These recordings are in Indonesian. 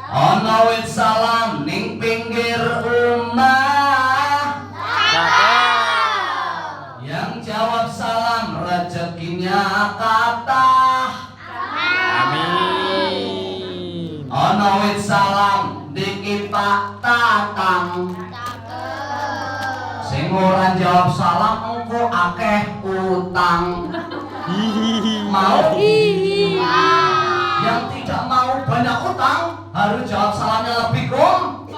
Ana wit salam ning pinggir omah. Yang jawab salam rezekinya kathah. Amin. Ana wit salam diki Pak Tatang. Sing ora jawab salam engko akeh utang. Mau? Yang tidak mau banyak utang harus jawab salamnya lebih lebih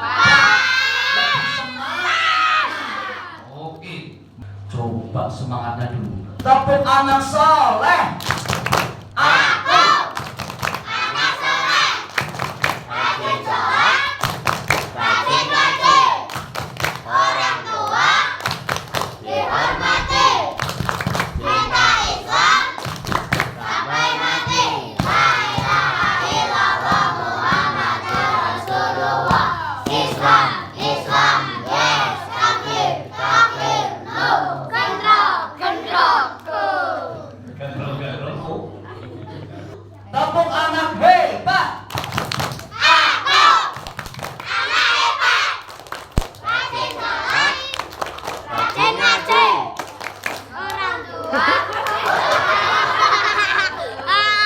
semangat. Oke, coba semangatnya dulu. Tepuk anak soleh. Aku anak soleh, rajin sholat, rajin ngaji, orang tua dihormati, cinta Islam sampai mati. La ilaha illallah Muhammadur Rasulullah. Islam, Islam, yes, kafir, kafir, no. Gendro. tepuk anak hebat. Aku anak hebat, rajin sholat, rajin ngaji, orang tua.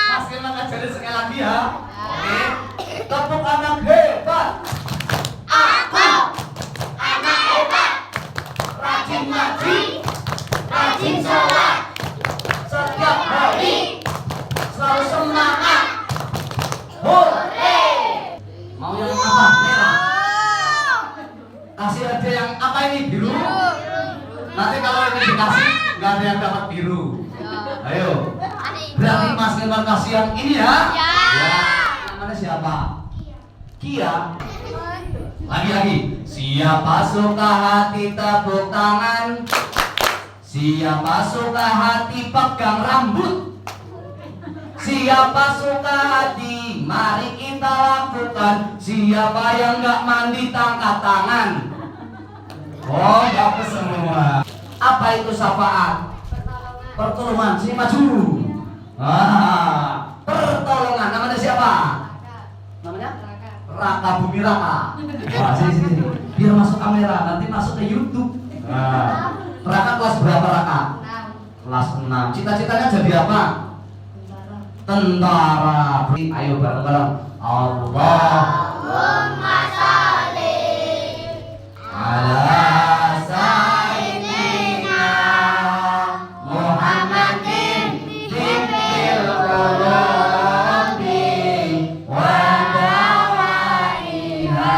Mas Firman ngajarin sekali lagi ya. Oke. Tepuk anak hebat. Aku anak hebat, Rajin ngaji. rajin sholat, Setiap hari selalu semangat. hore. Mau yang apa? Merah. Kasih ada yang apa ini? Biru. Nanti kalau ini dikasih nggak ada yang dapat biru. Ayo. Berarti Mas Firman kasih yang ini ya. Ya. Namanya siapa? Kia. Lagi. Siapa suka hati tepuk tangan. Siapa suka hati pegang rambut. Siapa suka hati mari kita lakukan. Siapa yang gak mandi tangkat tangan. Oh bagus semua. Apa itu syafaat? Pertolongan. Sini maju. Pertolongan. Namanya siapa? Namanya? Raka Bumi Raka. Sini. Biar masuk kamera, nanti masuk ke YouTube. Raka kelas berapa Raka? Kelas 6. Cita-citanya jadi apa? Tentara. Ayo bareng-bareng. Allahumma sholli Ala Sayyidina Muhammadin Tibbil Qulubi wa dawaiha.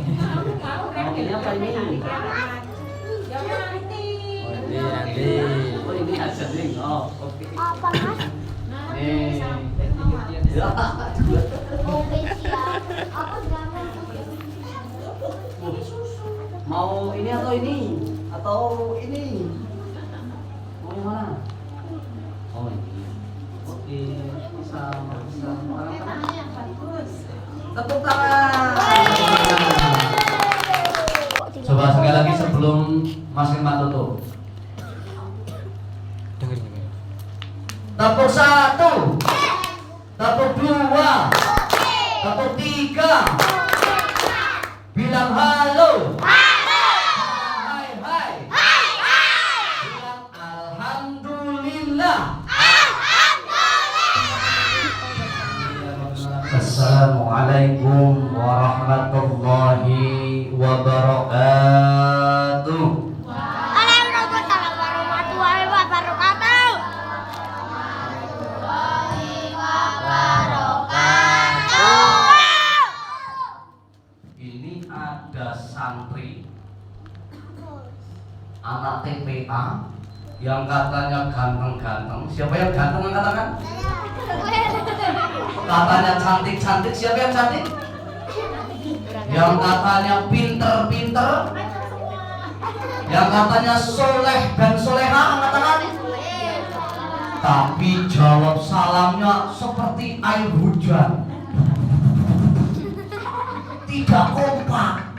Ini apa ini? Nanti. Oh ini ada nih. Oh oke. apa mas? Nih. Ya. Oke siap. Apa jangan? Mau ini atau ini? Atau ini? Mau yang mana? Oh ini. Oke. Bisa. Tepuk tangan. Coba sekali lagi sebelum Mas Firman tutup. Dengerin. Tepuk 1, tepuk 2, tepuk 3. Bilang halo. Hai. Bilang alhamdulillah. Assalamualaikum warahmatullahi wabarakatuh. Waalaikumsalam warahmatullahi wabarakatuh. Ini ada santri anak TPA yang katanya ganteng-ganteng. Siapa yang ganteng angkat tangan? Katanya cantik-cantik. Siapa yang cantik? Yang katanya pinter-pinter. Yang katanya soleh dan soleha. Tapi jawab salamnya seperti air hujan. Tidak kompak.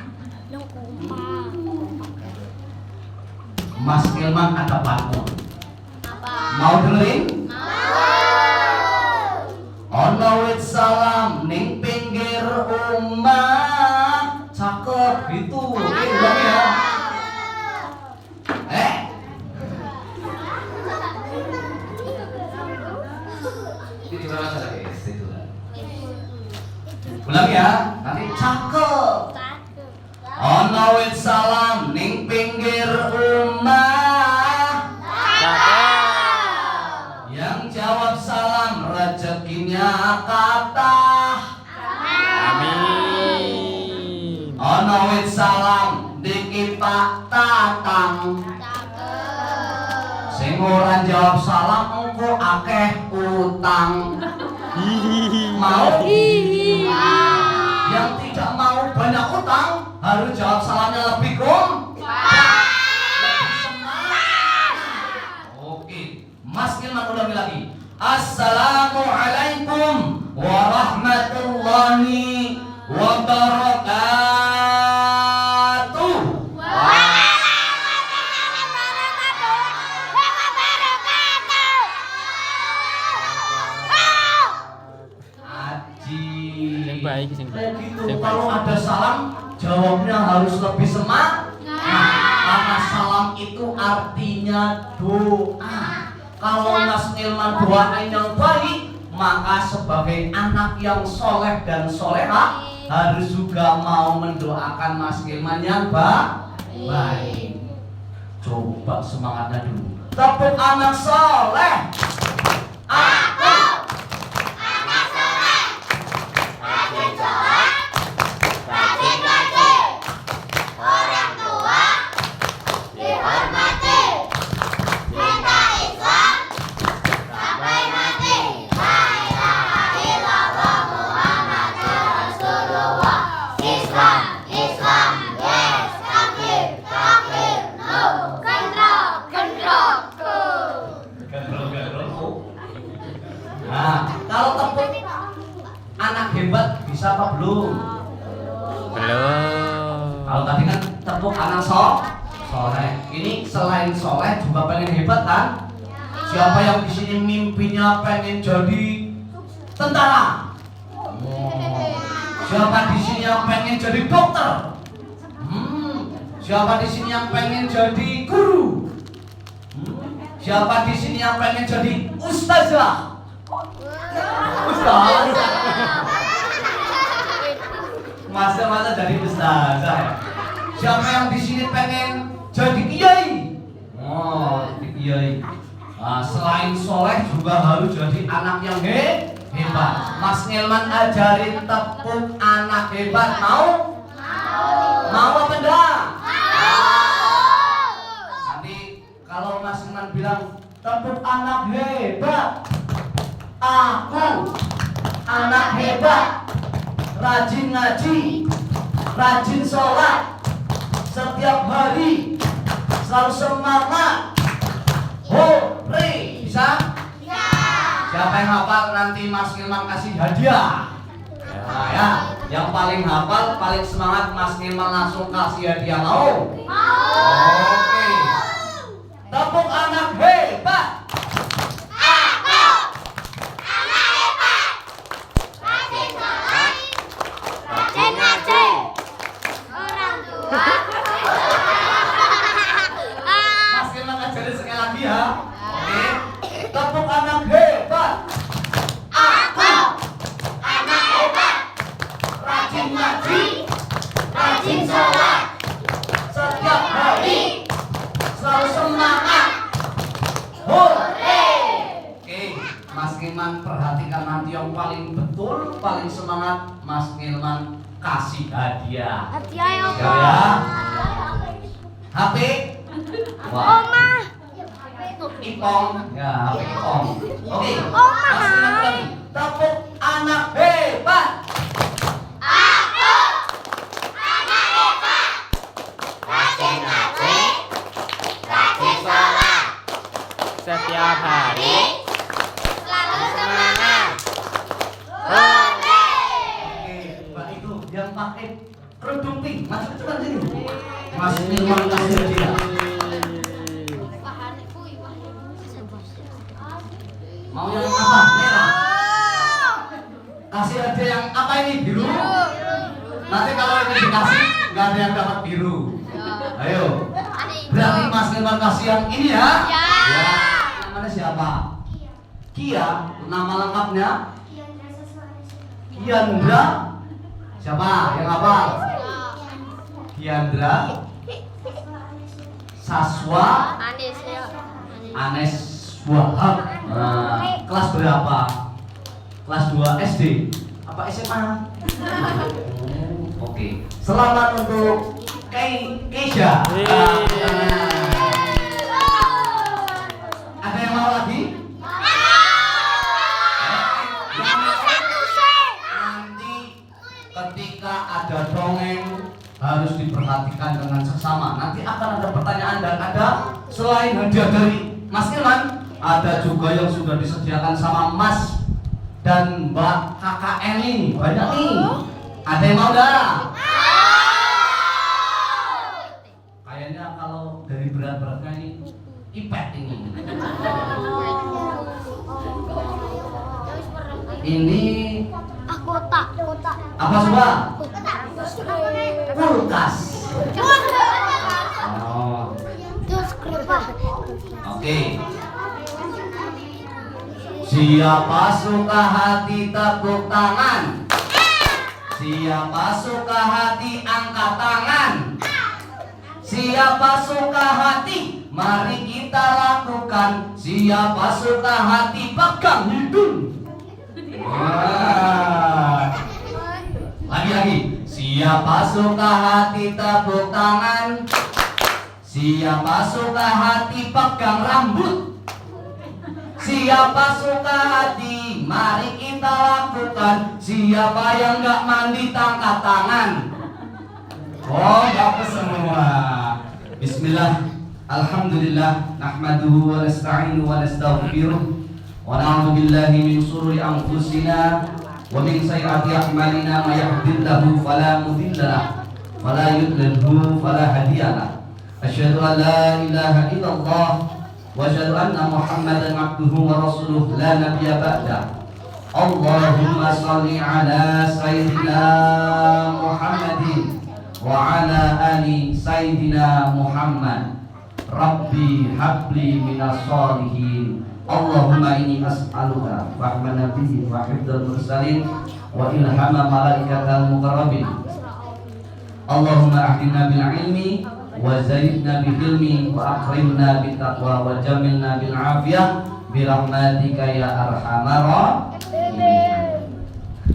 Mas Ilman ada pantun. Mau dengerin? Ono wit salam ning pinggir omah. Cakep gitu. Dong ya. Ini baru aja guys, itu. Ulang ya, nanti cakep. Ono wit salam ning pinggir omah. Yang jawab salam rezekinya kathah. Amin. Ono wit salam diki Pak Tatang. Sing ora jawab salam engko akeh utang. Mau? Yang tidak mau banyak utang harus jawab salamnya lebih lebih semangat. Oke, Mas Ilman ulangi lagi. Assalamualaikum warahmatullahi wabarakatuh. Sing baik, sing baik. Begitu, kalau ada salam jawabnya harus lebih semangat. Karena salam itu artinya doa. Kalau Mas Ilman doain yang baik, maka sebagai anak yang soleh dan soleha harus juga mau mendoakan Mas Ilman yang baik. Coba semangatnya dulu. Tepuk anak soleh. Aku anak soleh, rajin sholat, rajin ngaji, orang tua dihormati, cinta Islam sampai mati. La ilaha illallah Muhammadur Rasulullah. Islam, Islam, yes, kafir, kafir, no. Kendrok, kendrok, go. Nah, kalau tepuk anak hebat bisa apa belum? Belum. Kalau tadi kan tepuk anak soleh. Ini selain soleh juga pengen hebat kan? Siapa yang di sini mimpinya pengen jadi tentara? Siapa di sini yang pengen jadi dokter? Siapa di sini yang pengen jadi guru? Siapa di sini yang pengen jadi ustazah? Ustazah. Masa jadi ustazah ya? Siapa yang di sini pengen jadi kiai? Oh, jadi kiai. Nah, selain soleh juga harus jadi anak yang hebat. Mas Ilman ajarin tepuk anak hebat. Mau? Mau apa enggak? Nanti kalau Mas Ilman bilang tepuk anak hebat, aku anak hebat, rajin ngaji, rajin sholat, setiap hari selalu semangat. Hore, bisa? Siapa yang hafal nanti Mas Ilman kasih hadiah. Nah ya, yang paling hafal, paling semangat Mas Ilman langsung kasih hadiah. Mau? Oke. Tepuk anak hebat. Rajin sholat, rajin ngaji, orang tua. Mas Ilman ajarin sekali lagi ya. Oke. Tepuk anak hebat. Aku anak hebat, Rajin ngaji, rajin sholat, setiap hari selalu semangat. hore. Oke, Mas Ilman perhatikan nanti yang paling betul, paling semangat Mas Ilman kasih hadiah. Hadiah ya, Siap ya? HP? Wah. Omah. Ipong, ya HP Ipong. Oke, Oh, Mas Ilman mahal. lagi. Tepuk anak hebat. Aku anak hebat, rajin ngaji, rajin sholat, Setiap hari Hore. Oke, Mbak itu yang pakai kerudung pink, masuk cepat sini. Mas Nilman kasih hadiah. Mau yang apa? Merah. Kasih hadiah yang apa ini? Biru. Nanti kalau ini dikasih, nggak ada yang dapat biru. Ayo. Berarti Mas Nilman kasih yang ini ya? Ya. Ya. Namanya siapa? Kia. Nama lengkapnya? Kiandra. Siapa? Yang apa? Kiandra. Saswa. Anes Wahab. Nah, kelas berapa? Kelas 2 SD. Apa SMA? Oke. Selamat untuk Keisha. Ada yang mau lagi? Nanti ketika ada dongeng harus diperhatikan dengan seksama. Nanti akan ada pertanyaan dan ada selain hadiah dari Mas Ilman, ada juga yang sudah disediakan sama Mas dan Mbak KKN ini. Banyak nih. Ada yang mau enggak? Kayaknya kalau dari berat-beratnya ini ipet ini. Ini apa coba? Kulkas. Oh, oke. Siapa suka hati tepuk tangan? Siapa suka hati angkat tangan? Siapa suka hati? Mari kita lakukan. Siapa suka hati? Pegang hidung. Wah. Lagi. Siapa suka hati tepuk tangan? Siapa suka hati pegang rambut? Siapa suka hati? Mari kita lakukan. Siapa yang gak mandi tangkat tangan? Oh, bagus semua. Bismillah. Alhamdulillah. Nahmaduhu wa nasta'inu wa nastaghfiruh. Wa na'udzu billahi min shururi anfusina wa min sayyiati a'malina may yahdihillahu fala mudilla lahu wa la yudlilhu fala hadiya lahu. Asyhadu an la ilaha illallah wa asyhadu anna Muhammadan abduhu wa rasuluh la nabiyya ba'da. Allahumma shalli ala sayyidina Muhammadin wa ala ali sayyidina Muhammad. Rabbi habli minas sholihin. Allahumma inni as'aluka fahma nabiyyin wa hifdzal mursalin wa ilhama malaikatal muqarrabin. Allahumma ahdina bil ilmi wa zaidna bil hilmi wa akrimna bit taqwa wa jamilna bil afiyah bi rahmatika ya arhamar rahimin.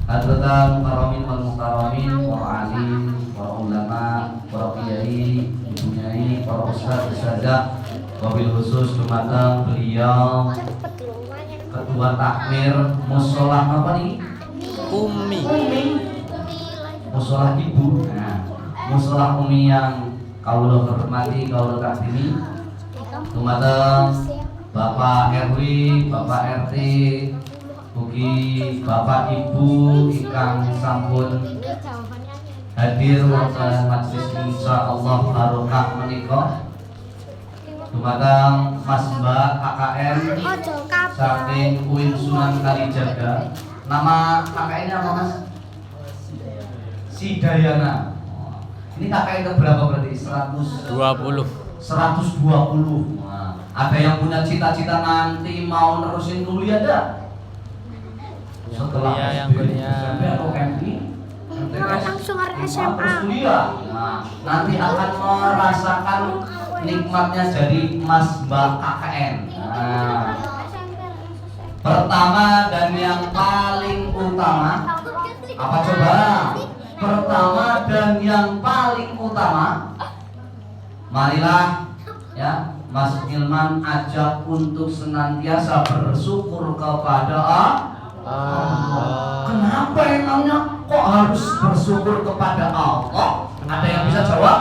Hadratal mukarramin wal mukarramin wa alim wa ulama wa kiai, ibu-nyai, para ustaz ustazah, wabil khusus dumateng beliau ketua takmir musholah apa nih? Umi. Musholah ibu. Nah, musholah umi yang kaulo hormati, kaulo takdimi. Dumateng Bapak RW, Bapak RT, ugi Bapak Ibu ingkang sampun hadir wonten majelis insyaallah barokah menika. Dumateng Mas Mbak KKN saking UIN Sunan Kalijaga. Nama KKN apa Mas? Sidayana. Ini KKN ke berapa berarti? 20. 120. Nah, ada yang punya cita-cita nanti mau nerusin kuliah ada? Setelah Kuliah, yang SD, kuliah. SMP atau MI? Langsung hari SMA. Terus kuliah. Nah, nanti akan merasakan nikmatnya jadi Mas Mbak KKN. Nah, pertama dan yang paling utama apa coba? Pertama dan yang paling utama, marilah ya Mas Ilman ajak untuk senantiasa bersyukur kepada Allah. Kenapa emangnya kok harus bersyukur kepada Allah? Ada yang bisa jawab?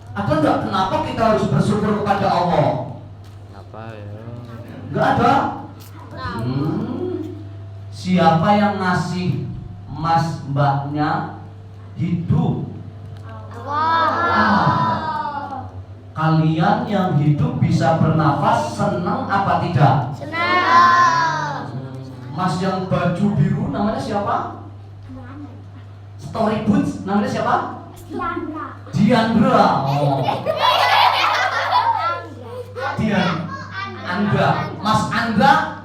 Ada enggak kenapa kita harus bersyukur kepada Allah? Apa ya? Enggak ada? Siapa yang ngasih mas mbaknya hidup? Kalian yang hidup bisa bernafas senang apa tidak? Senang. Mas yang baju biru namanya siapa? Story Boots namanya siapa? Diandra. Oh. Andra. Mas Andra,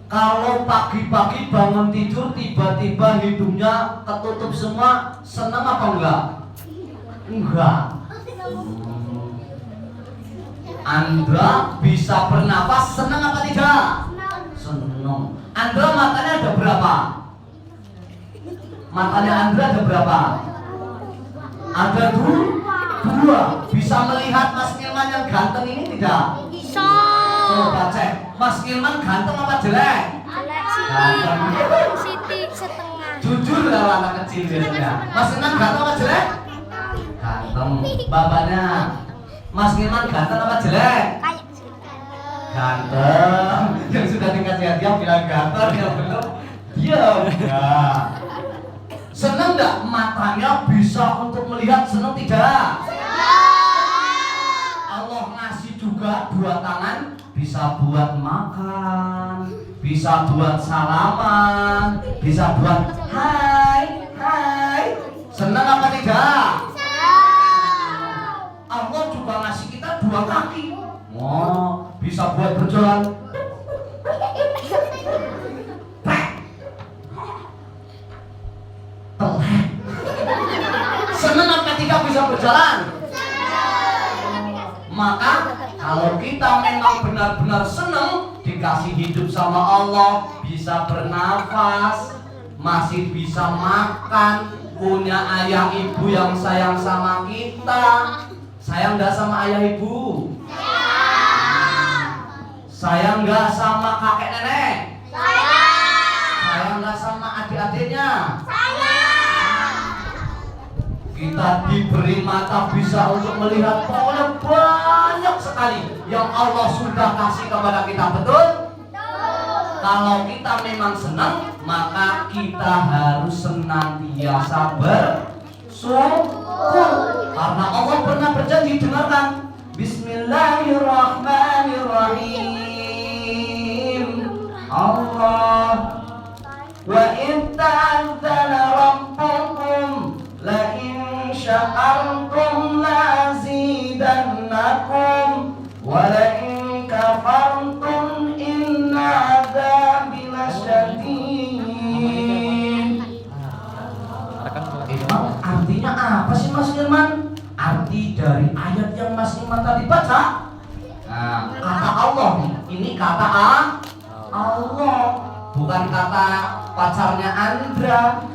kalau pagi-pagi bangun tidur tiba-tiba hidungnya ketutup semua, senang apa enggak? Enggak. Andra bisa bernafas, senang apa tidak? Senang. Andra matanya ada berapa? Matanya Andra ada berapa? Ada dua. Bisa melihat Mas Ilman yang ganteng ini tidak? Bisa. Coba cek, Mas Ilman ganteng apa jelek? Ganteng. Siti setengah. Jujur kalau anak kecil biasanya. Mas Ilman ganteng apa jelek? Ganteng. Bapaknya, Mas Ilman ganteng apa jelek? Ganteng. Yang sudah dikasih hadiah bilang ganteng, yang belum diam. Ya. Senang nggak matanya bisa untuk melihat? Senang tidak? Allah ngasih juga dua tangan, bisa buat makan, bisa buat salaman, bisa buat hai. Senang apa tidak? Allah juga ngasih kita dua kaki. Oh, bisa buat berjalan. Senang apa tidak bisa berjalan? Maka kalau kita memang benar-benar senang dikasih hidup sama Allah, bisa bernafas, masih bisa makan, punya ayah ibu yang sayang sama kita. Sayang nggak sama ayah ibu? Sayang nggak sama kakek nenek? Sayang nggak sama adik-adiknya? Kita diberi mata bisa untuk melihat, pokoknya banyak sekali yang Allah sudah kasih kepada kita, betul? Kalau kita memang senang, maka kita harus senantiasa bersyukur. Karena Allah pernah berjanji, dengarkan. Bismillahirrahmanirrahim. Allah wa in ta'adzana rabbukum la in syakartum lazidannakum wa la in kafartum inna adzabi lasyadid. Emang artinya apa sih Mas Ilman? Arti dari ayat yang Mas Ilman tadi baca? Nah, kata Allah, ini kata Allah, bukan kata pacarnya Andra.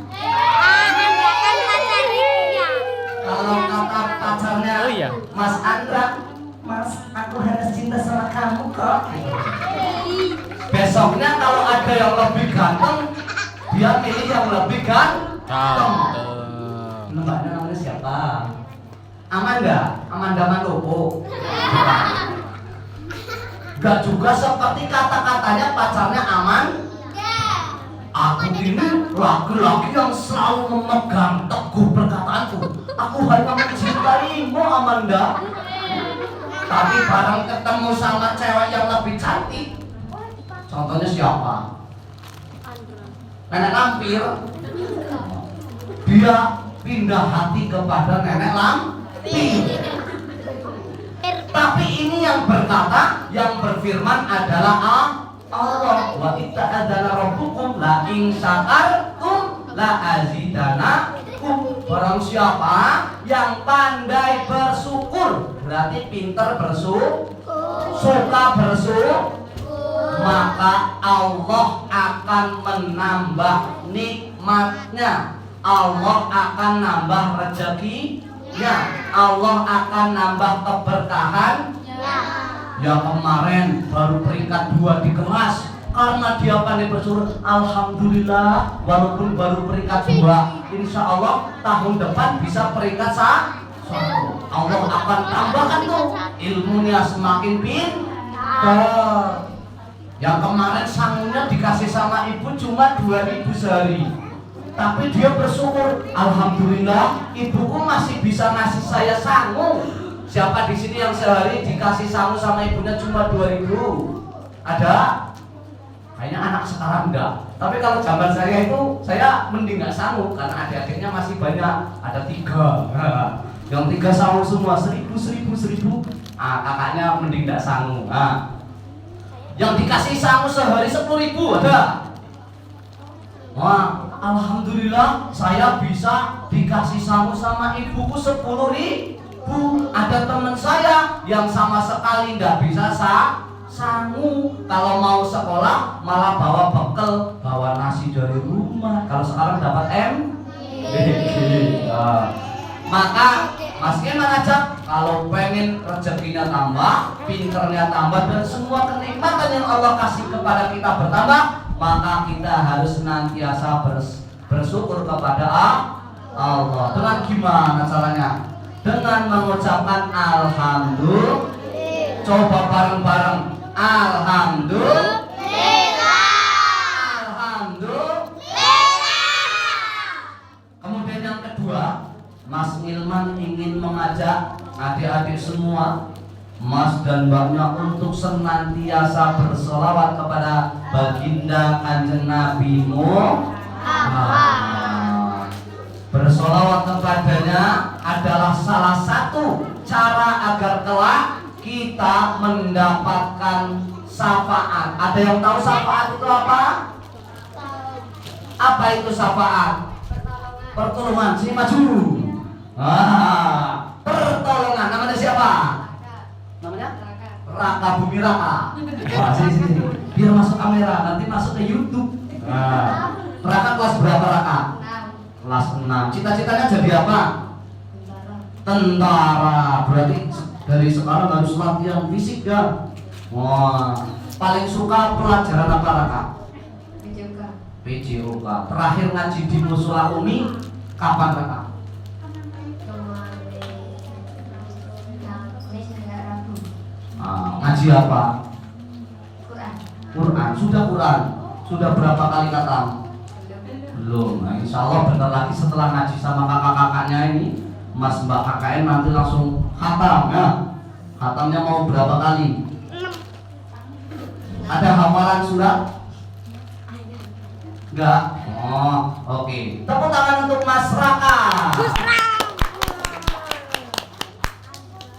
Kalau kata pacarnya Mas Andra, Mas, aku harus cinta sama kamu kok. Besoknya kalau ada yang lebih ganteng, dia pilih yang lebih ganteng. Mbaknya namanya siapa? Amanda, Amanda Manopo. Gak juga seperti kata-katanya pacarnya Aman. Aku ini laki-laki yang selalu memegang teguh perkataanku. Aku hanya mencintaimu, Amanda. Tapi barang ketemu sama cewek yang lebih cantik, contohnya siapa? Nenek Lampir. Dia pindah hati kepada Nenek Lampir. Tapi ini yang berkata, yang berfirman adalah Allah. Wa ta'adzana rabbukum la in syakartum la azidanakum. Barang siapa yang pandai bersyukur, berarti pintar bersyukur, suka bersyukur, maka Allah akan menambah nikmatnya, Allah akan nambah rezekinya, Allah akan nambah keberkahannya. Ya kemarin baru peringkat 2 di kelas karena dia pandai bersyukur. Alhamdulillah, walaupun baru peringkat 2, insya Allah tahun depan bisa peringkat 1. Allah akan tambahkan tuh ilmunya semakin pintar. Yang kemarin sangunya dikasih sama ibu cuma 2.000 sehari. Tapi dia bersyukur, alhamdulillah ibuku masih bisa ngasih saya sangu. Siapa di sini yang sehari dikasih sangu sama ibunya cuma 2.000? Ada? Kayaknya anak sekarang enggak. Tapi kalau zaman saya itu, saya mending nggak sangu karena adik-adiknya masih banyak. Ada 3. Yang 3 sangu semua 1.000. Kakaknya mending nggak sangu. Yang dikasih sangu sehari 10.000 ada? Wah, alhamdulillah saya bisa dikasih sangu sama ibuku 10.000. Ada teman saya yang sama sekali nggak bisa sangu, kalau mau sekolah malah bawa bekal, bawa nasi dari rumah. Kalau sekarang dapat maka Mas Keman ajak, kalau pengen rezekinya tambah, pinternya tambah, dan semua kenikmatan yang Allah kasih kepada kita bertambah, maka kita harus senantiasa bersyukur kepada Allah. Dengan gimana caranya? Dengan mengucapkan alhamdulillah. Coba bareng-bareng. Alhamdulillah. Kemudian yang kedua, Mas Ilman ingin mengajak adik-adik semua, Mas dan Mbaknya, untuk senantiasa bersolawat kepada baginda Kanjeng Nabi Muhammad. Bersolawat kepadanya adalah salah satu cara agar kelak kita mendapatkan syafaat. Ada yang tahu syafaat itu apa? Apa itu syafaat? Pertolongan. Sini maju. Pertolongan. Namanya siapa? Namanya? Raka Bumi Raka. Sini. Biar masuk kamera. Nanti masuk ke YouTube. Raka kelas berapa Raka? Kelas 6. Cita-citanya jadi apa? Tentara. Berarti dari sekarang harus latihan fisik ya. Wah, paling suka pelajaran apa Raka? PJOK. Terakhir ngaji di Musola Umi kapan Raka? Ngaji apa? Quran. Sudah berapa kali khatam? Belum. Nah, insya Allah bentar lagi setelah ngaji sama kakak-kakaknya ini, Mas Mbak KKN nanti langsung khatam ya. Khatamnya mau berapa kali? 6. Ada hafalan surat? Enggak? Oh, oke. Tepuk tangan untuk Mas Raka.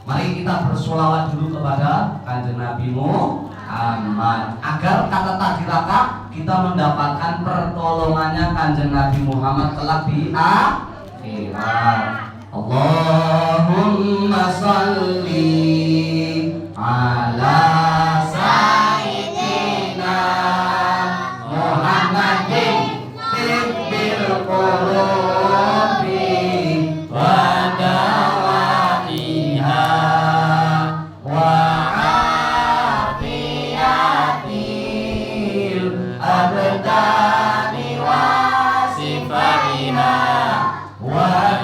Mari kita bersolawat dulu kepada Kanjeng Nabi Muhammad agar kata tadi Raka kita mendapatkan pertolongannya Kanjeng Nabi Muhammad kelak di akhirat. Allahumma sholli ala sayyidina Muhammadin tibbil qulubi wa dawaiha wa afiyatil abdani wa sifaiha wa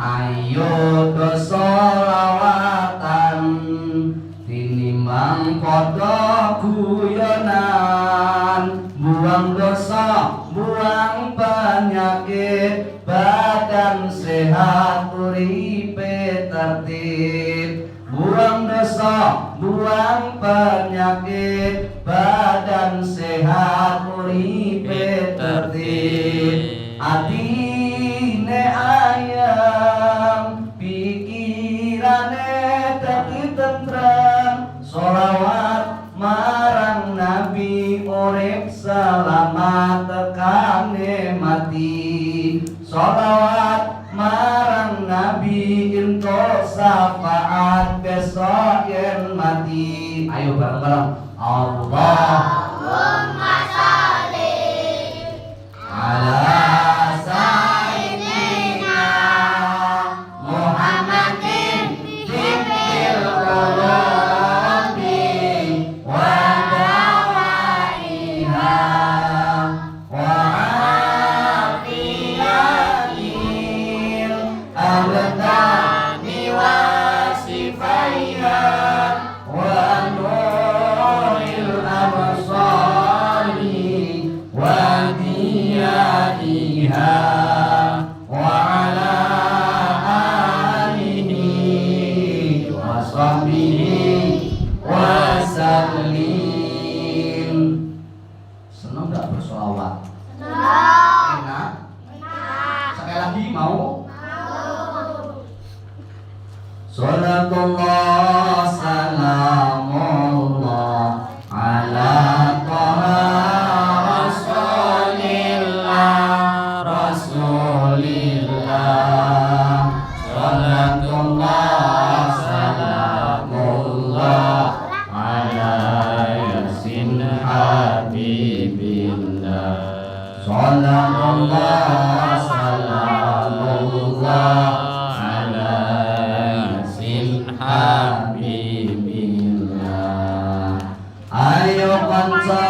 ayo dosolawatan tinimbang kodok guyonan, buang dosa, buang penyakit, badan sehat uripe tertib. Buang dosa, buang penyakit, badan sehat uripe tertib. Adine ayam, pikirane dadi tentrem, sholawat marang Nabi urip selamat tekane mati. Sholawat marang Nabi entuk syafaat besok yen mati. Ayo bareng-bareng. Allahumma sholli ala sayyidina Muhammadin tibbil qulubi عينيها ونور الأبصار وديائها وعلى آله وصحبه wasallim. Senang nggak bersolawat? Enak? Sekali lagi mau? Salatullah salamullah ala taha rasulillah rasulillah. Salatullah salamullah ala yasin habibillah. Salatullah salamullah ala yasin habibillah. Ayo kanca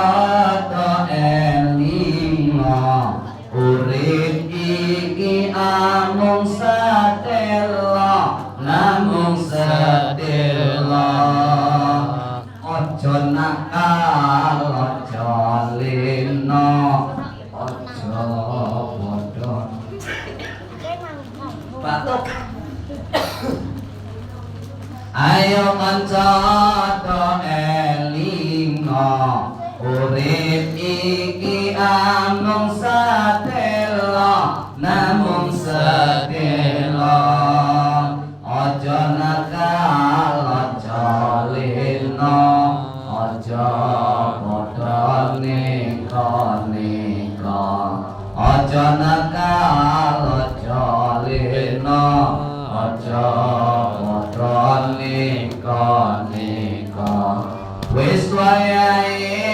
elinga urip iki amung sedelo namung sedelo. Ojo nakal ojo lino ojo bodoh batuk. Ayo kanca elinga urip iki amung sedelo namung sedelo. Ojo nakal ojo lino ojo bodoh niko-niko. Ojo nakal ojo lino ojo bodoh niko-niko. Wis wayahe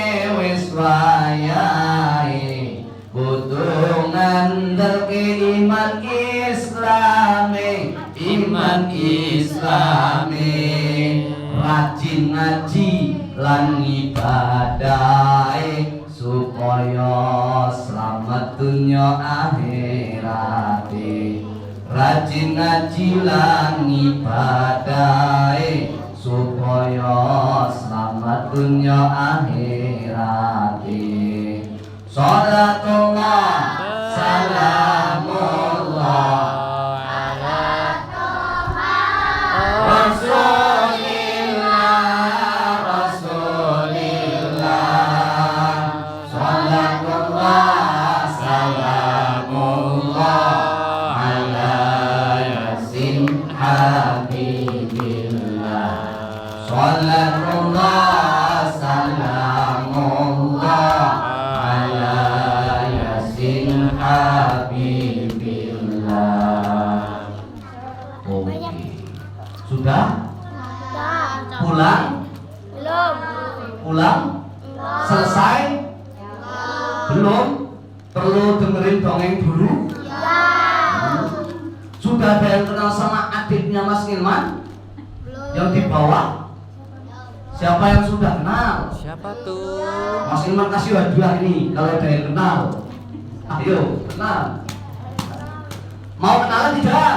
kudu ngandelke iman Islami, rajin ngaji lan ibadahe supaya selamat dunya akhirate. Rajin ngaji lan ibadahe supaya selamat dunya akhirate. Salatullah salamullah Rasulillah, Rasulillah. Salatullah, salamullah ala yasin habibillah. Salatullah, salamullah ala yasin habibillah. Oke. Sudah? Pulang? Belum. Pulang? Selesai? Belum? Perlu dengerin dongeng dulu? Sudah ada yang kenal sama adiknya Mas Ilman? Yang di bawah? Siapa yang sudah kenal? Siapa tuh? Mas Ilman kasih hadiah ini kalau ada yang kenal. Ayo, kenal. Mau kenalan tidak?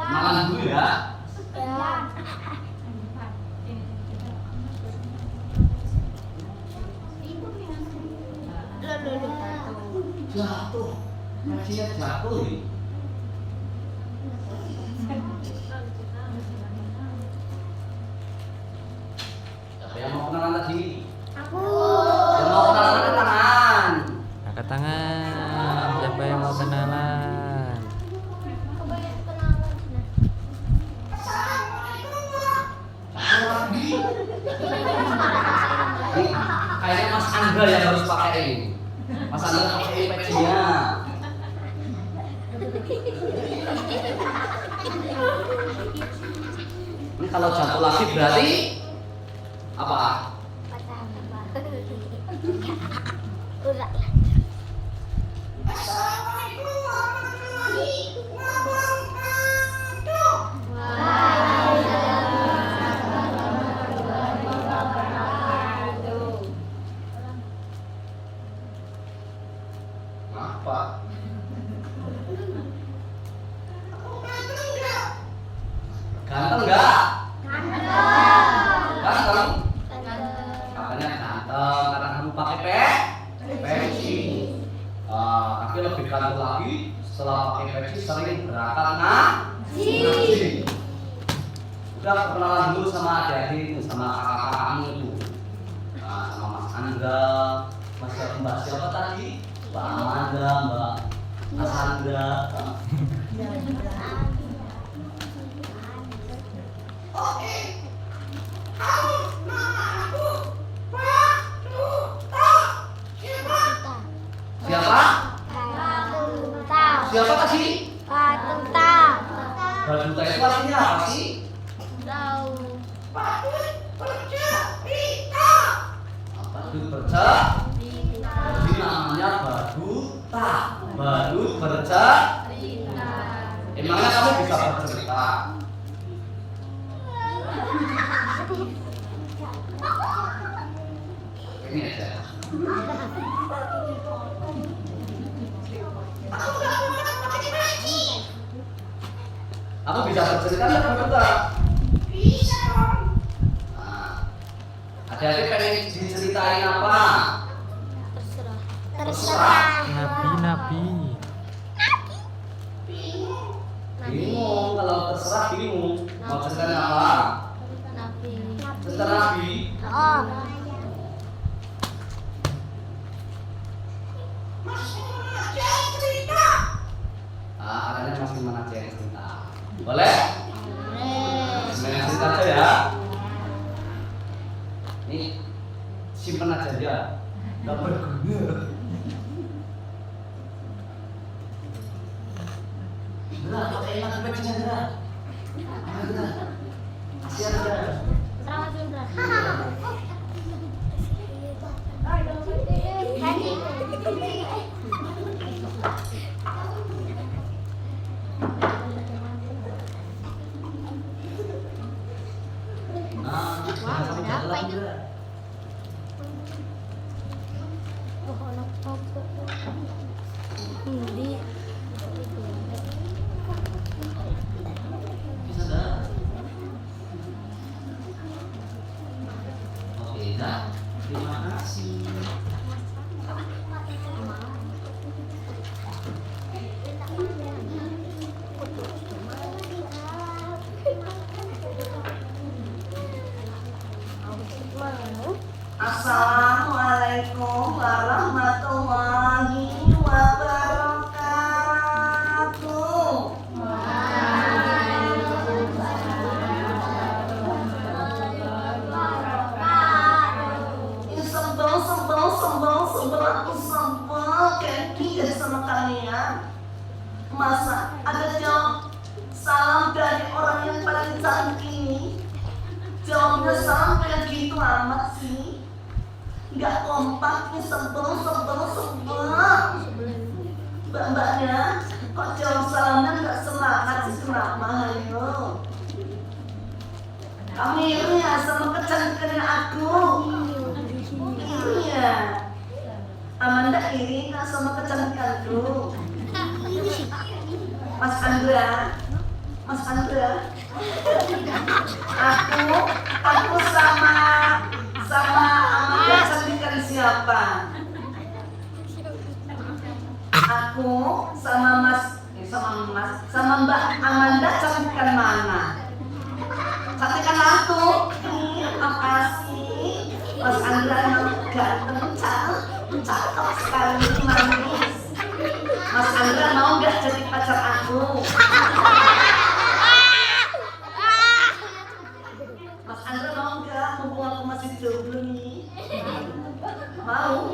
Makan dulu ya. Jatuh. Masih jatuh ini. Siapa yang mau kenalan lagi? Aku. Yang mau kenalan angkat tangan. Angkat tangan. Siapa yang mau kenalan? Kayaknya Mas Angga yang harus pakai ini. Mas Angga pakai iPad-nya. Ini kalau jatuh lagi berarti apa? Urak. Apa? Ganteng nggak? Ganteng. Katanya ganteng karena kamu pakai peci. Tapi lebih ganteng lagi setelah pakai peci sering berangkat ngaji. Udah perkenalan dulu sama adik-adik itu, sama kakak-kakak kamu itu. Sama Mas Angga, Mbak siapa tadi? Mbak Amanda, Mbak Asandra. Oke. Siapa? Siapa tadi? Baduta itu artinya apa sih? Badut bercerita. Jadi namanya baduta. Badut bercerita. Emangnya kamu bisa bercerita? Ini aja. Aku bisa bercerita nggak baduta? Bisa. Adik-adik pengen diceritain apa? Terserah. Nabi. Bingung, kalau terserah bingung. Mau ceritain apa? Cerita Nabi. Katanya Mas Iman aja yang cerita. Boleh? Semuanya cerita aja ya. Ini simpen aja ya. Gak berguna. Benar, pakai enak pecinya benar. Benar. Kasihan aja. Terima kasih. Assalamualaikum warahmatullahi wabarakatuh. Sebel kayak gini sama kalian. Masa ada jawab salam dari orang yang paling cantik ini, jawabnya salam kayak gitu amat sih. Nggak kompak nih, sebel. Mbak-mbaknya kok jawab salamnya nggak semangat sih, kenapa? Ayo kamu iri ya sama kecantikannya aku. Iya, Amanda iri nggak sama kecantikanku? Mas Andra, aku sama Amanda cantikan siapa? Aku sama Mbak Amanda cantikan mana? Cantikan aku. Apa sih? Mas Andra emang ganteng, cakep sekali, manis. Mas Andra mau nggak jadi pacar aku? Mas Andra mau nggak? Mumpung aku masih jomblo nih. Mau?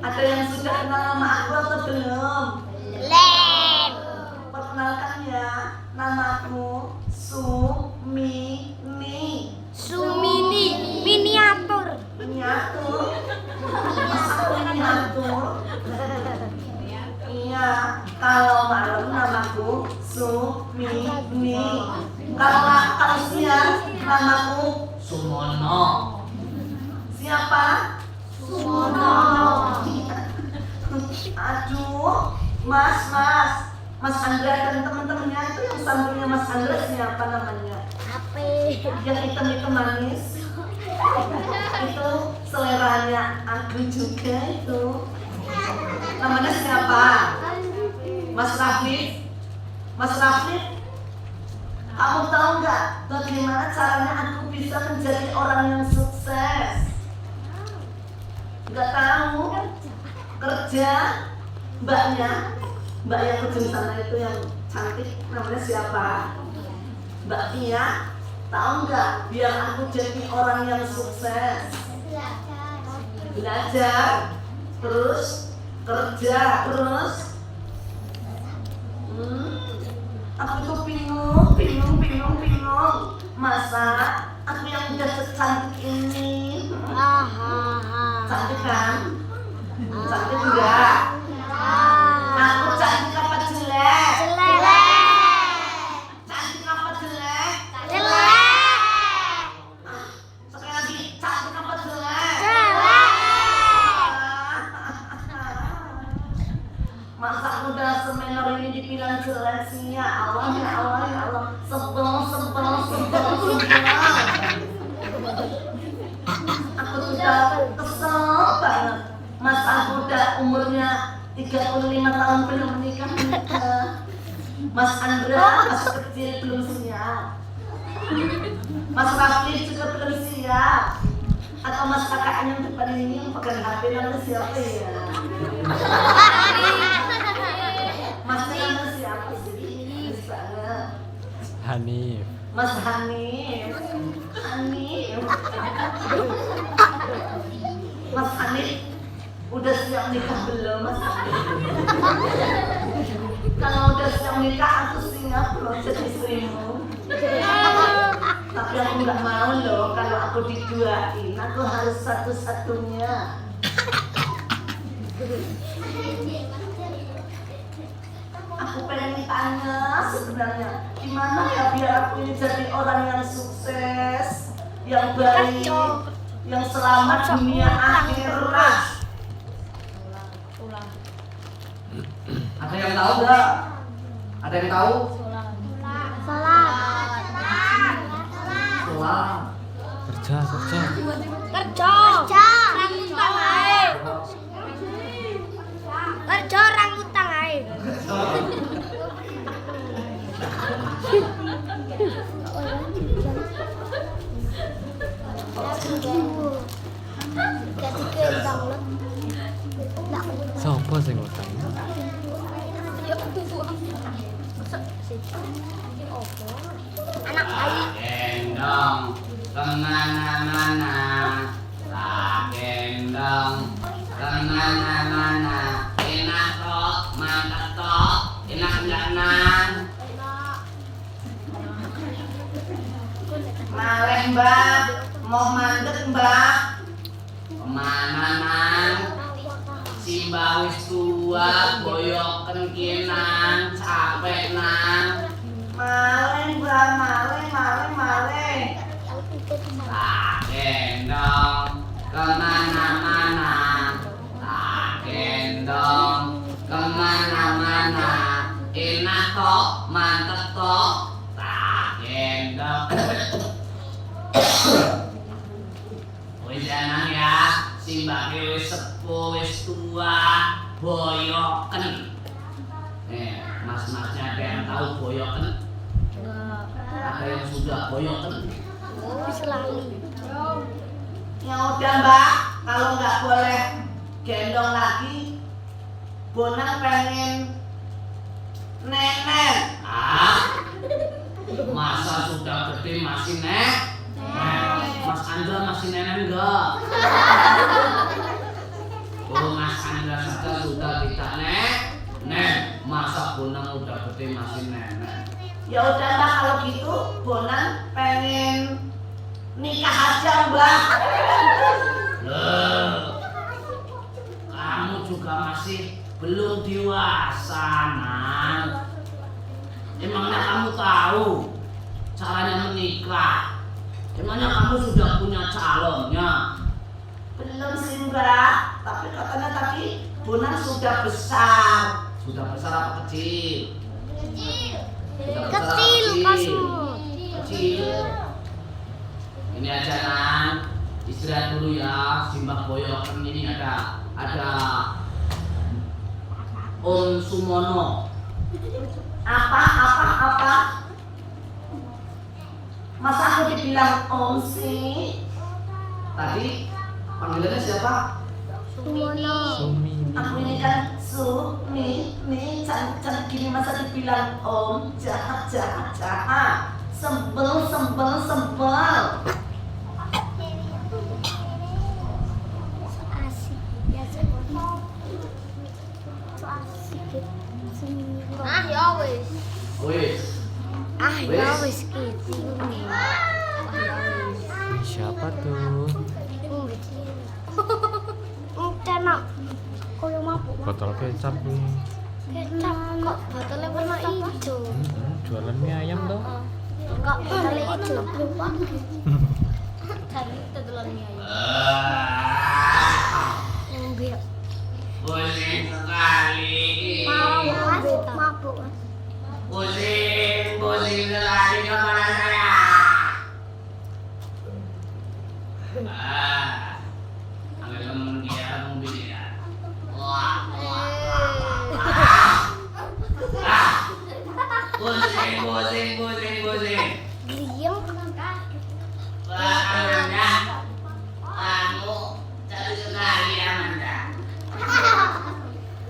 Ada yang sudah kenal nama aku atau belum? Belum. Perkenalkan ya, namaku Sumini. Sumini, miniatur. Miniatur. Masa aku miniatur? Iya, kalau malam namaku Sumini. Kalau siang namaku Sumono. Siapa? Sumono. Aduh, Mas Andra dan teman-temannya itu yang sampingnya Mas Andra siapa namanya? Apa? Yang hitam-hitam manis. Itu seleranya aku juga itu. Namanya siapa? Mas Rafif. Mas Rafif, kamu tahu nggak bagaimana caranya aku bisa menjadi orang yang sukses? Nggak tahu. Kerja, mbak yang ujung sana itu yang cantik, namanya siapa? Mbak Tia. Tahu nggak? Biar aku jadi orang yang sukses. Belajar, terus kerja, terus. Aku tuh bingung. Masa aku yang udah secantik ini? Cantik kan? Cantik enggak? Aku cantik apa jelek? Cantik apa jelek? Sekali lagi, cantik apa jelek? Masa aku udah semenor ini dibilang jelek sih? Ya Allah. Sebel. Aku sudah kesel banget. Mas aku udah umurnya 35 tahun belum menikah. Mas Andra masih kecil belum siap. Mas Rafli juga belum siap. Atau Mas kakaknya yang depan ini yang pegang HP namanya siapa ya? Masnya namanya siapa sih? Hanif. Mas Hanif. Mas Hanif udah siap nikah belum Mas Hanif? Kalau udah siap nikah aku siap loh jadi istrimu. Tapi aku nggak mau loh kalau aku diduain. Aku harus satu-satunya. Aku pengen tanya sebenarnya gimana ya biar aku ini jadi orang yang sukses, yang baik, yang selamat dunia akhirat. Ada yang tahu nggak? Ada yang tahu? Sholat. Kerja. Kerja rangutang ae. Sopo sing utang? Anak bayi. Gendong kemana-mana, gendong kemana-mana. Enak kok, mantap kok, enak jalan. Maleh mbak, mau mandek mbak. Kemana nang? Si mbak wis tua, boyoken kinang, capek nang. Maleh mbak, maleh. Tak gendong kemana-mana, tak gendong kemana-mana. Enak kok, mantep kok, tak gendong. Wis enang ya, si mbak wis sepuh, wis tua, boyoken. Mas-masnya ada yang tahu boyoken? Ada yang sudah boyoken? Ya udah mbak, kalau nggak boleh gendong lagi, Bonang pengen nenek. Masa sudah gede masih Mas Andra masih nenek enggak? Oh, Mas Andra saja sudah tidak masa Bonang udah gede masih nenek? Ya udah mbak, kalau gitu Bonang pengen nikah aja mbak. Loh, kamu juga masih belum dewasa, Nang. Emangnya kamu tahu caranya menikah? Emangnya kamu sudah punya calonnya? Belum sih mbak, tapi katanya tadi Bonar sudah besar. Sudah besar apa kecil? Sudah besar apa Kecil, Kasmut. Kecil. Ini aja Nan, istirahat dulu ya. Simbah boyokan ini ada Om Sumono. Apa? Masa aku dibilang Om sih? Tadi panggilannya siapa? Sumono. Sumi. Aku ini kan Sumi, nih cantik gini masa dibilang Om, jahat. Sembel. So asik. Ya so asik. Ah ya wis. Wis. Ya wis gitu. Siapa tuh? Tenak. Koyo mabuk. Botol kecap nih. Kecap kok botolnya warna hijau. Jualan mie ayam tuh. Kok botolnya hijau. Cari tetelan mie ayam. Ngombe. Pusing sekali. Mabuk. Pusing sekali kepala saya. Agak temen dia mobil ya. Pusing. Diem. Kamu cari sekali Amanda.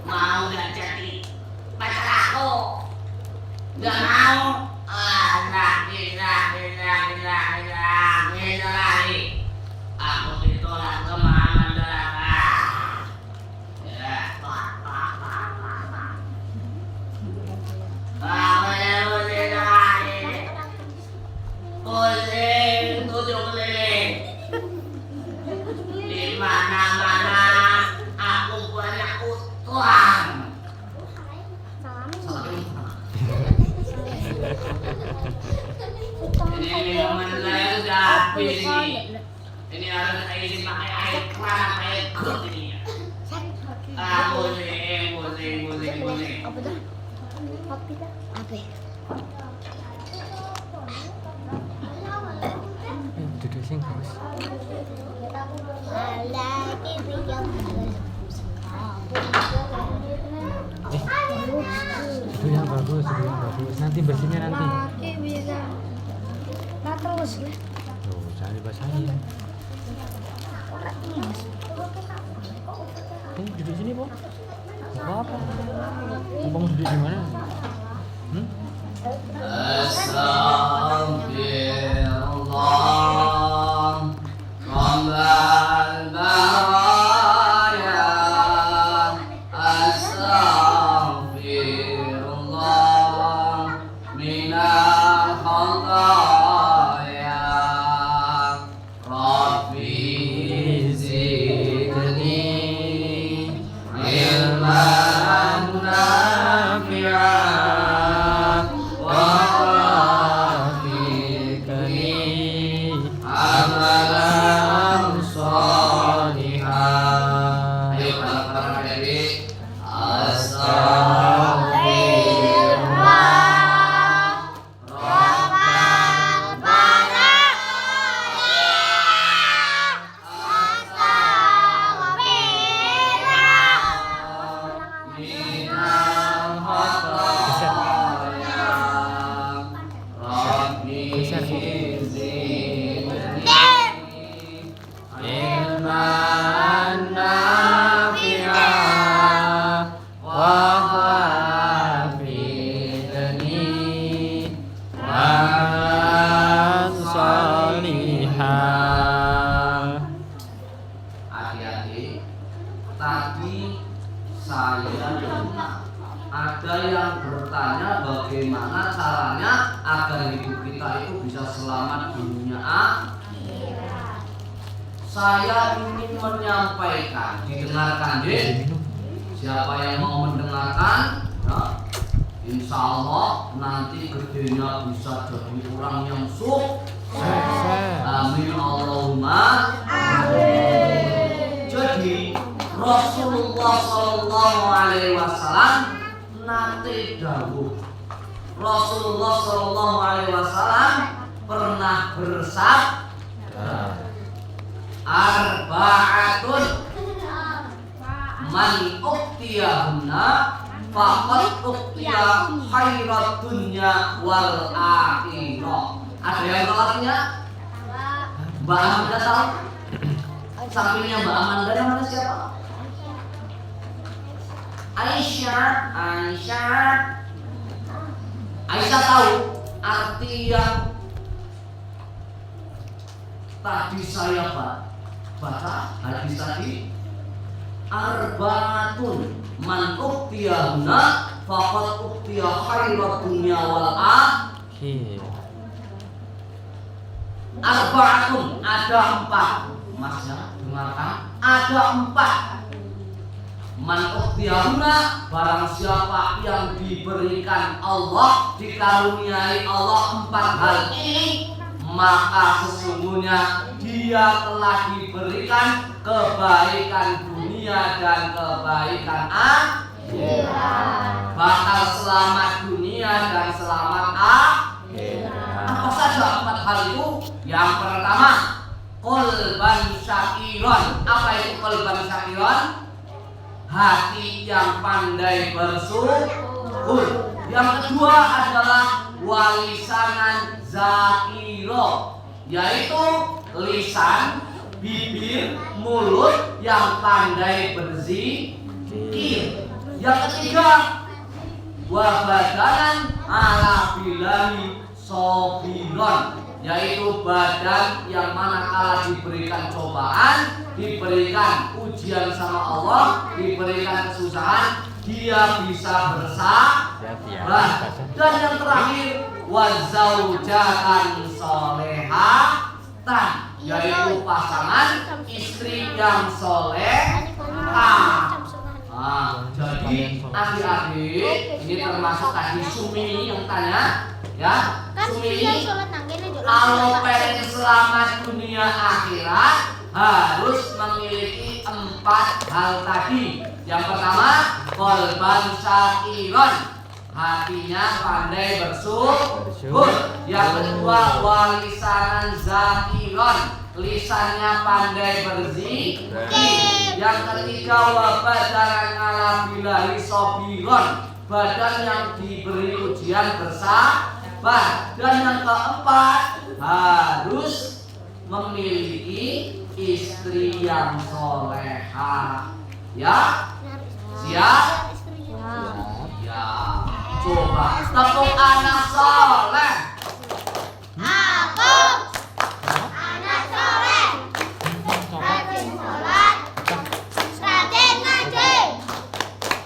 Mau gak jadi pacar aku? Gak mau? Gila lagi. Aku ditolak sama Amanda. Pusing, tujuh keliling. Di mana-mana aku banyak utang. Ini minuman saya sudah habis ini. Ini harus saya isi pakai air keran, air gut ini. Pusing. Apa dah? Kopi dah. Apa? Duduk sing bos. Itu yang bagus. Nanti bersihnya nanti. Bisa. Nah terus lah. Tuh, jangan dibasahin. Duduk sini, Bu. Enggak apa. Abang duduk di mana? Astagfirullah Rabbal baraya. Astagfirullah minal khataya. Rabbi zidni ilman nafi'an wa rafiqni amalan sholihan. Ayo para adik. Astagfirullah Rabbal baraya. Minal khataya. Rabbi zidni ilman nafi'an wa hafidhni Amalan sholihan. Adik-adik, tadi saya dengar ada yang bertanya bagaimana caranya agar hidup kita itu bisa selamat di dunia akhirat. Saya ingin menyampaikan, didengarkan deh. Siapa yang mau mendengarkan, nah, insya Allah nanti gedenya bisa jadi orang yang sukses. Amin Allahumma. Jadi Rasulullah Shallallahu Alaihi Wasallam nate dawuh. Rasulullah Shallallahu Alaihi Wasallam pernah bersabda, arba'atun man uktiyahunna faqad uktiya khairat dunya wal akhirah. Ada yang tahu artinya? Mbak Amanda tahu? Sampingnya Mbak Amanda yang mana siapa? Aisyah tahu arti yang tadi saya baca hadis tadi. Arba'atun man uktiyahunna faqad uktiya khairat dunya wal akhirah. Arba'atun, ada 4. Masnya dengarkan, ada 4. Man uktiyahunna, barang siapa yang diberikan Allah, dikaruniai Allah 4 hal ini, maka sesungguhnya dia telah diberikan kebaikan dunia dan kebaikan akhirat. Bakal selamat dunia dan selamat akhirat. Apa saja 4 hal itu? Yang pertama, qalban syakiron. Apa itu qalban syakiron? Hati yang pandai bersyukur. Yang kedua adalah walisanan zakiro, yaitu lisan, bibir, mulut yang pandai berzikir. Yang ketiga, wabadanan ala bilahi sobiron, yaitu badan yang manakala diberikan cobaan, diberikan ujian sama Allah, diberikan kesusahan, dia bisa bersabar. Dan yang terakhir, wazaujatan solehatan, yaitu pasangan istri yang solehah. Jadi adik-adik, ini termasuk tadi Sumi yang tanya, ya. Sumi ini kalau pengen selamat dunia akhirat harus memiliki 4 hal tadi. Yang pertama, qalban syakiron, hatinya pandai bersyukur. Yang kedua, walisanan zakiron, lisannya pandai berzikir. Yang ketiga, wabadanan ala bilahi sobiron, badan yang diberi ujian bersabar. Dan yang keempat, harus memiliki istri yang solehah. Ya, siap? Ya, coba tepuk anak soleh. Aku anak soleh, rajin sholat, rajin ngaji,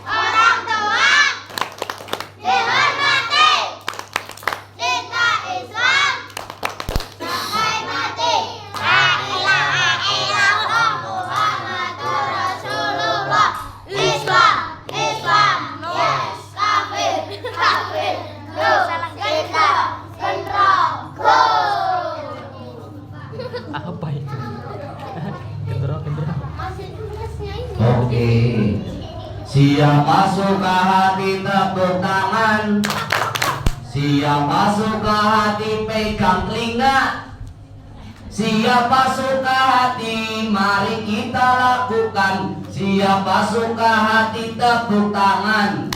orang tua dihormati, cinta Islam sampai mati. La ilaha illallah Muhammadur Rasulullah. Islam, Islam, yes, kafir, kafir, no, kita, kontrol, go. Apa itu? Gendro. Masih tulisnya ini. Oke. Siapa suka hati tepuk tangan. Siapa suka hati pegang telinga. Siapa suka hati mari kita lakukan. Siapa suka hati tepuk tangan.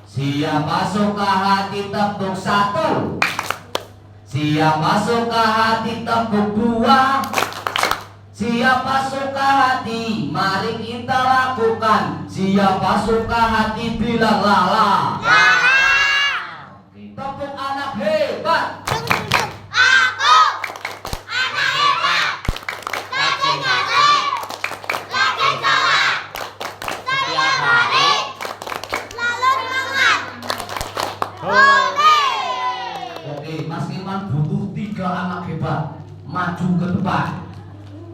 Siapa suka hati tepuk 1. Siapa suka hati tepuk 2. Siapa suka hati mari kita lakukan. Siapa suka hati bilang lala. Tepuk anak hebat. Aku anak hebat, rajin ngaji, rajin sholat, setiap hari selalu semangat. Boleh. Oke, Mas Firman butuh 3 anak hebat maju ke depan.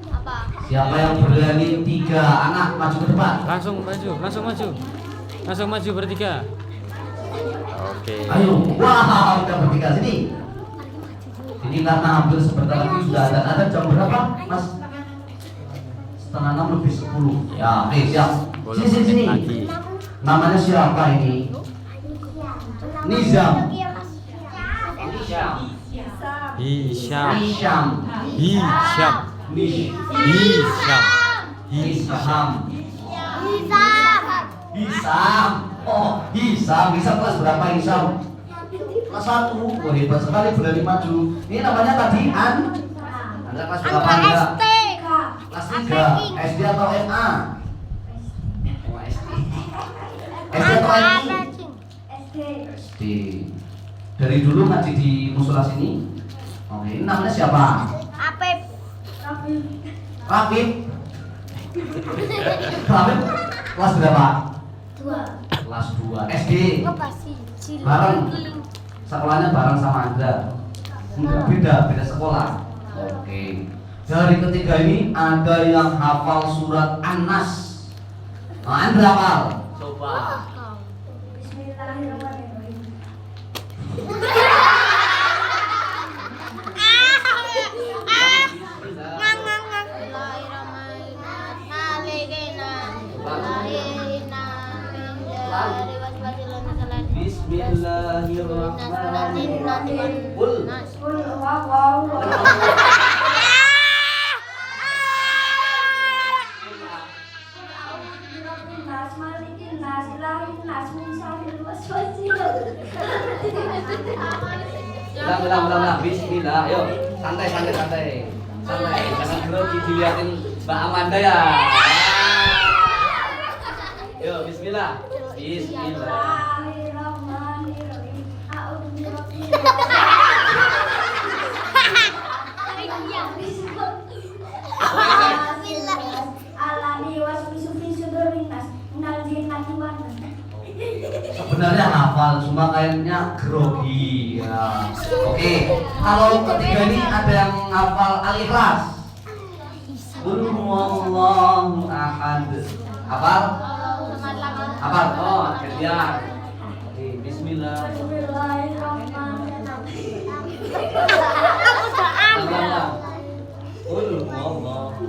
Apa? Siapa yang berani 3 anak maju ke depan? Langsung maju bertiga. Oke. Ayo, wah, udah bertiga sini. Ini karena hampir sebentar lagi sudah ada jam berapa, Mas? setengah 6 lebih 10. Ya, oke siap. Boleh Sini. lagi. Namanya siapa ini? Nizam. Nizam. Hisham. Nizam. Hisham. Hisham. Nizam. Hisam. Hisam. Oh, Hisam. Hisam kelas berapa Hisam? Kelas 1. Oh, hebat sekali berani maju. Ini namanya tadi Anda kelas berapa Anda? SD. Kelas 3. SD atau MA? Oh, SD. SD atau MI? SD. Dari dulu ngaji di musola sini? Oke, ini namanya siapa? Apep. Rafif. Rafif kelas berapa? 2. Kelas 2 SD. Ngepasi. Bareng. Sekolahnya bareng sama Anda? Enggak, beda sekolah. Oke. Dari ketiga ini ada yang hafal surat An-Nas. Nah, Anda hafal? Coba. Bismillahirrahmanirrahim. Bismillahirrahmanirrahim. Qul. Ulang. Bismillah. Ayo, santai. Santai. Jangan grogi dilihatin Mbak Amanda ya. Yo, bismillah. Bismillahirrahmanirrahim. Sebenarnya hafal, cuma kayaknya grogi ya. Oke, kalau ketiga ini ada yang hafal Al-Ikhlas. Qul huwallahu ahad. Hafal? Hafal. Oh, gantian. Oke, bismillah. Bismillah. Qul huwallahu.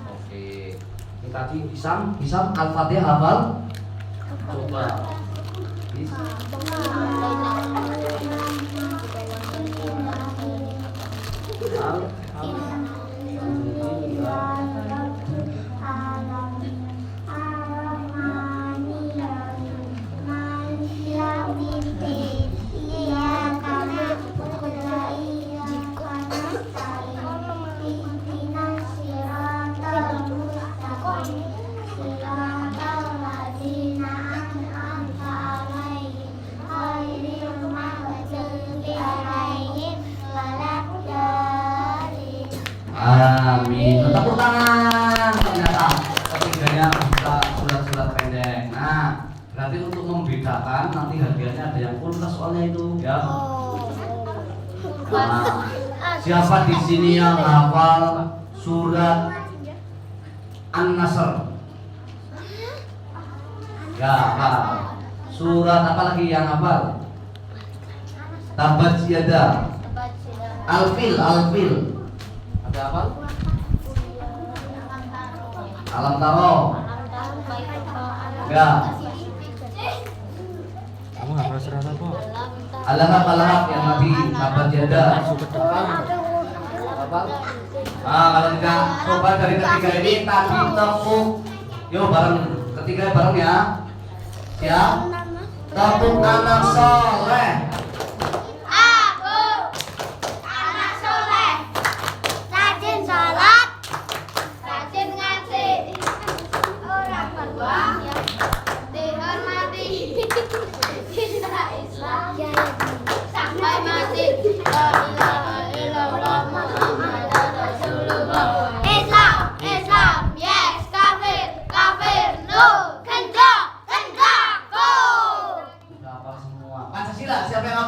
Oke. Ini tadi Hisam Al-Fatihah hafal? Coba. Amin. Tepuk tangan. Ternyata ketiganya bisa surat-surat pendek. Nah, berarti untuk membedakan nanti hadiahnya ada yang full soalnya itu ya. Nah, siapa di sini yang hafal surat An-Nasr? Ya, hafal. Surat apa lagi yang hafal? Tabat Yada. Al-Fil. Ada apa? Alam Taro. Enggak. Kamu nggak pernah surat apa? Al-Lahab yang Nabi Tabat Yada. Apa? Kalau tidak coba dari ketiga ini tadi tepuk. Yuk bareng ketiga bareng ya. Siap? Tepuk anak soleh. Islam, yes, kafir, no, kenco, go. Udah hafal semua. Pancasila siapa yang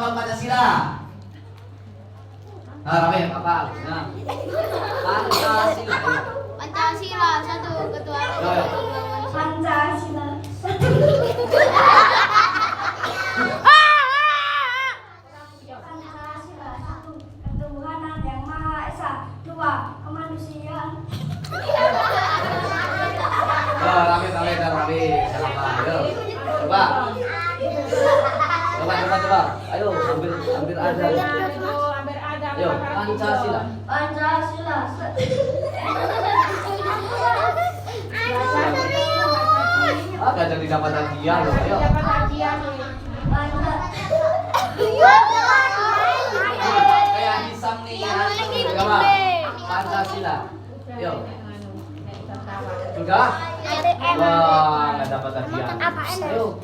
Rapi. Ayo. Coba. Ayo, ambil ada. Ayo, Pancasila. Gak jadi dapat hadiah loh. Ayo. Kayak Hisam nih. Coba. Pancasila. Ayo. Sudah? Wah, nggak dapat hadiah. Ayo.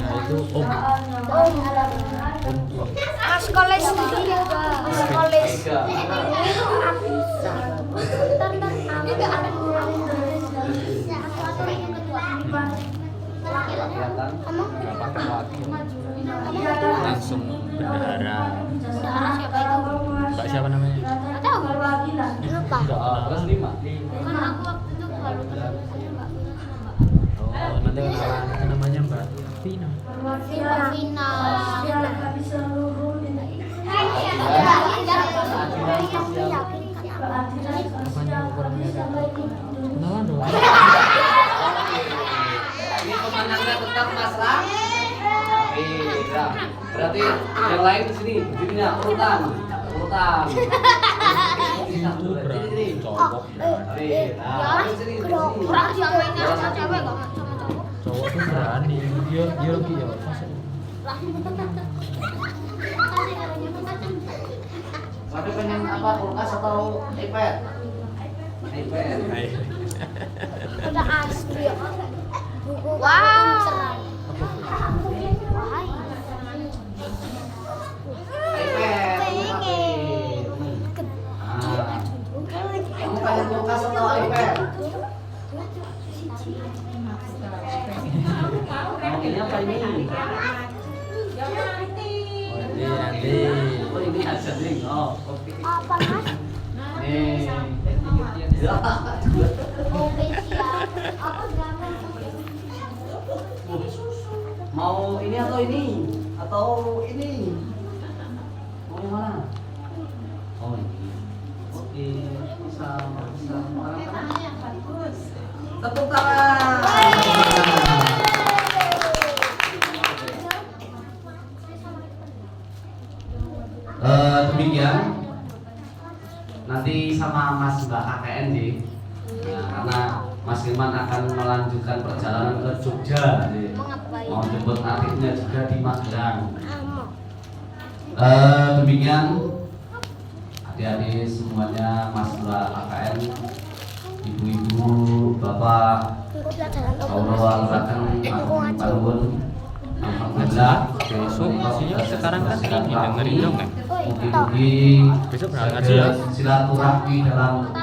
Nah itu om. Mas koles sendiri Mas koles. Nggak pakai lagi. Langsung bendahara. Siapa itu? Mbak siapa namanya? Nggak tahu. Lupa. Kelas 5. Kan aku waktu itu baru ketemu Mbak Vina sama Mbak. Oh nanti kenalan. Itu namanya Mbak Vina. Mbak Vina. Namanya kurang mirip. Kenalan dong. Ini pemenangnya tetap Mas Ram. Iya. Berarti yang lain di sini berdirinya urutan. Itu berarti cowok. Orang siapa ini sama cewek nggak sama cowok? Cowok tuh berani. Dia lagi ya. Tapi pengen apa, kulkas atau iPad? iPad. Udah asli ya. Wow. iPad. Kamu pengen kulkas atau iPad? Mau ini apa ini? Nanti. Oh ini aja nih. Oh, oke. Apa Mas? Nih. Oke siap. Aku gambar. Mau ini atau ini? Atau ini? Mau yang mana? Oh ini. Oke, bisa. Tepuk tangan. Demikian. Nanti sama Mas Mbak KKN sih. Nah, karena Mas Hilman akan melanjutkan perjalanan ke Jogja, mau jemput adiknya juga di Magelang. Demikian adik-adik semuanya, Mas Mbak KKN, ibu-ibu, bapak, Allah akan bangun. Alhamdulillah. Besok isinya sekarang kan ini dengerin dong kan. Mungkin Besok berangkat ngaji ya. silaturahmi dalam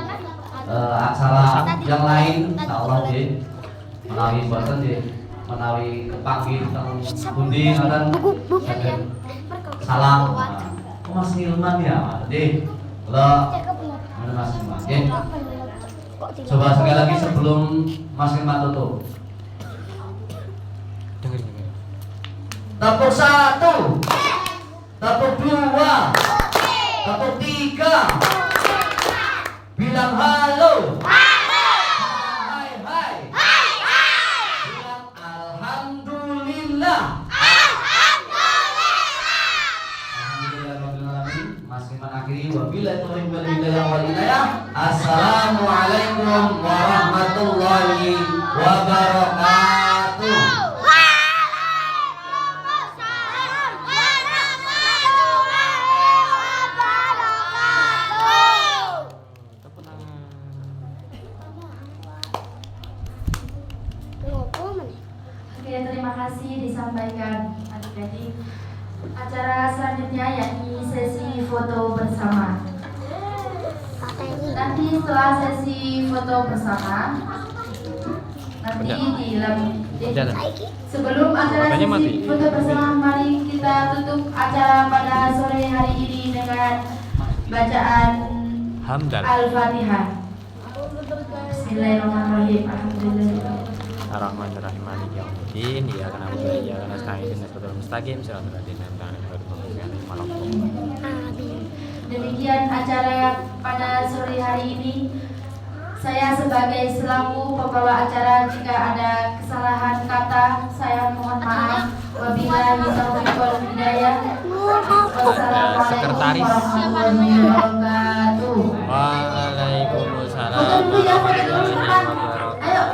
acara yang lain, insya Allah deh, menawi boten deh, menawi kepanggil teng pundi akan salam. Oh, Mas Hilman ya, deh, lo mana Mas Hilman? Deh, coba sekali lagi sebelum Mas Hilman tutup. Dengerin. Tepuk 1, tepuk 2, tepuk 3, bilang halo. Hai hai. Bilang alhamdulillah. Alhamdulillahirobbilalamin. Mas Hilman akhiri wabillahi taufiq wal hidayah. Assalamualaikum warahmatullahi wabarakatuh. Oke, terima kasih disampaikan adik-adik. Acara selanjutnya yakni sesi foto bersama. Nanti setelah sesi foto bersama, nanti sebelum acara sesi foto bersama, mari kita tutup acara pada sore hari ini dengan bacaan Hamdal. Al-Fatihah. Bismillahirrahmanirrahim. Alhamdulillah. Bismillahirrahmanirrahim. Maliki yaumiddin. Iyyaka na'budu wa iyyaka nasta'in. Ihdinas siratal mustaqim. Shiratal ladzina an'amta 'alaihim ghairil maghdubi 'alaihim waladdallin. Demikian acara pada sore hari ini. Saya sebagai selaku pembawa acara, jika ada kesalahan kata saya mohon maaf. Wabillahi taufiq wal hidayah. Wassalamualaikum warahmatullahi wabarakatuh. Waalaikumsalam warahmatullahi wabarakatuh. Ayo.